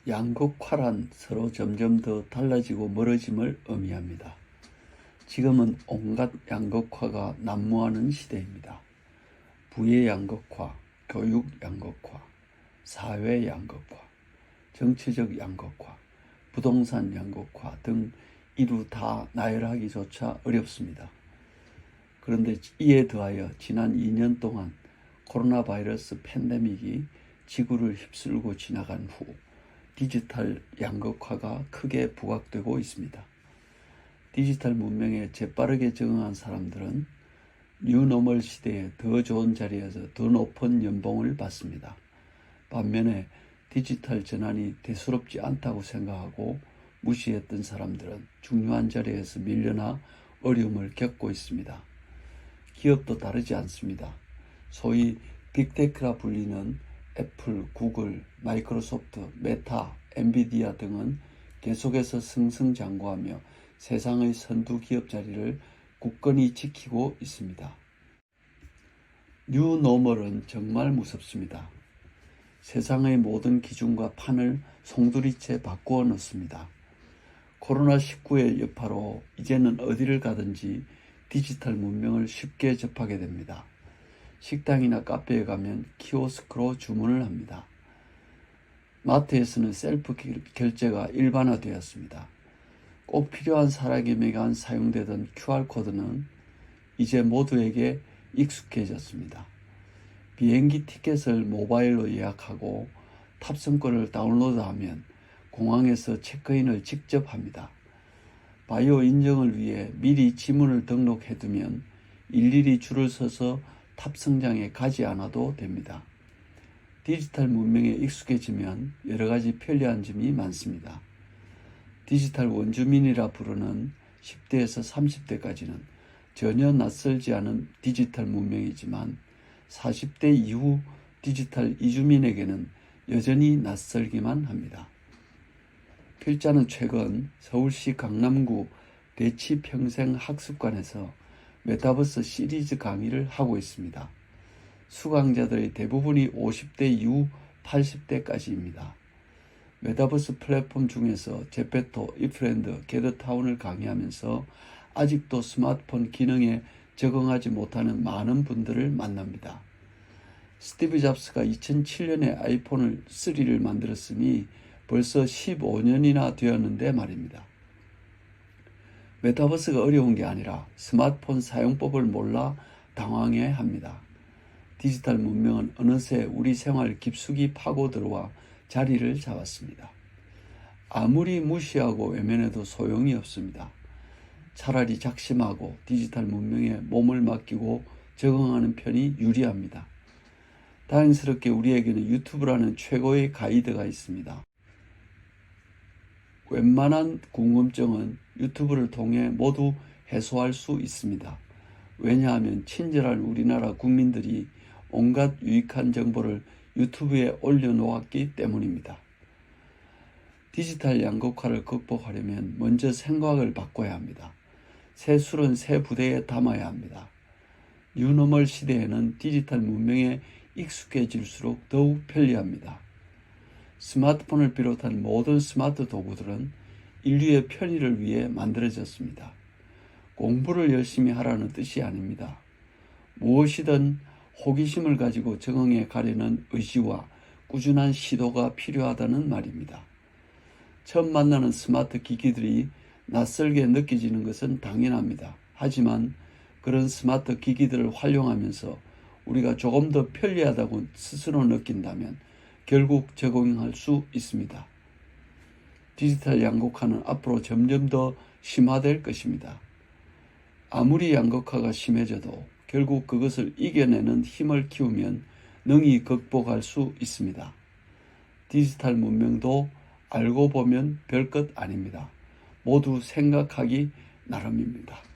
양극화란 서로 점점 더 달라지고 멀어짐을 의미합니다. 지금은 온갖 양극화가 난무하는 시대입니다. 부의 양극화, 교육 양극화, 사회 양극화, 정치적 양극화, 부동산 양극화 등 이루 다 나열하기조차 어렵습니다. 그런데 이에 더하여 지난 2년 동안 코로나 바이러스 팬데믹이 지구를 휩쓸고 지나간 후 디지털 양극화가 크게 부각되고 있습니다. 디지털 문명에 재빠르게 적응한 사람들은 뉴노멀 시대에 더 좋은 자리에서 더 높은 연봉을 받습니다. 반면에 디지털 전환이 대수롭지 않다고 생각하고 무시했던 사람들은 중요한 자리에서 밀려나 어려움을 겪고 있습니다. 기업도 다르지 않습니다. 소위 빅테크라 불리는 애플, 구글, 마이크로소프트, 메타, 엔비디아 등은 계속해서 승승장구하며 세상의 선두 기업 자리를 굳건히 지키고 있습니다. 뉴노멀은 정말 무섭습니다. 세상의 모든 기준과 판을 송두리째 바꾸어 놓습니다. 코로나19의 여파로 이제는 어디를 가든지 디지털 문명을 쉽게 접하게 됩니다. 식당이나 카페에 가면 키오스크로 주문을 합니다. 마트에서는 셀프 결제가 일반화되었습니다. 꼭 필요한 사람에게만 사용되던 QR코드는 이제 모두에게 익숙해졌습니다. 비행기 티켓을 모바일로 예약하고 탑승권을 다운로드하면 공항에서 체크인을 직접 합니다. 바이오 인증을 위해 미리 지문을 등록해두면 일일이 줄을 서서 탑승장에 가지 않아도 됩니다. 디지털 문명에 익숙해지면 여러 가지 편리한 점이 많습니다. 디지털 원주민이라 부르는 10대에서 30대까지는 전혀 낯설지 않은 디지털 문명이지만 40대 이후 디지털 이주민에게는 여전히 낯설기만 합니다. 필자는 최근 서울시 강남구 대치평생학습관에서 메타버스 시리즈 강의를 하고 있습니다. 수강자들의 대부분이 50대 이후 80대까지입니다. 메타버스 플랫폼 중에서 제페토, 이프렌드, 게더타운을 강의하면서 아직도 스마트폰 기능에 적응하지 못하는 많은 분들을 만납니다. 스티브 잡스가 2007년에 아이폰 3를 만들었으니 벌써 15년이나 되었는데 말입니다. 메타버스가 어려운 게 아니라 스마트폰 사용법을 몰라 당황해 합니다. 디지털 문명은 어느새 우리 생활 깊숙이 파고들어와 자리를 잡았습니다. 아무리 무시하고 외면해도 소용이 없습니다. 차라리 작심하고 디지털 문명에 몸을 맡기고 적응하는 편이 유리합니다. 다행스럽게 우리에게는 유튜브라는 최고의 가이드가 있습니다. 웬만한 궁금증은 유튜브를 통해 모두 해소할 수 있습니다. 왜냐하면 친절한 우리나라 국민들이 온갖 유익한 정보를 유튜브에 올려놓았기 때문입니다. 디지털 양극화를 극복하려면 먼저 생각을 바꿔야 합니다. 새 술은 새 부대에 담아야 합니다. 뉴노멀 시대에는 디지털 문명에 익숙해질수록 더욱 편리합니다. 스마트폰을 비롯한 모든 스마트 도구들은 인류의 편의를 위해 만들어졌습니다. 공부를 열심히 하라는 뜻이 아닙니다. 무엇이든 호기심을 가지고 적응해 가려는 의지와 꾸준한 시도가 필요하다는 말입니다. 처음 만나는 스마트 기기들이 낯설게 느껴지는 것은 당연합니다. 하지만 그런 스마트 기기들을 활용하면서 우리가 조금 더 편리하다고 스스로 느낀다면 결국 적응할 수 있습니다. 디지털 양극화는 앞으로 점점 더 심화될 것입니다. 아무리 양극화가 심해져도 결국 그것을 이겨내는 힘을 키우면 능히 극복할 수 있습니다. 디지털 문명도 알고 보면 별것 아닙니다. 모두 생각하기 나름입니다.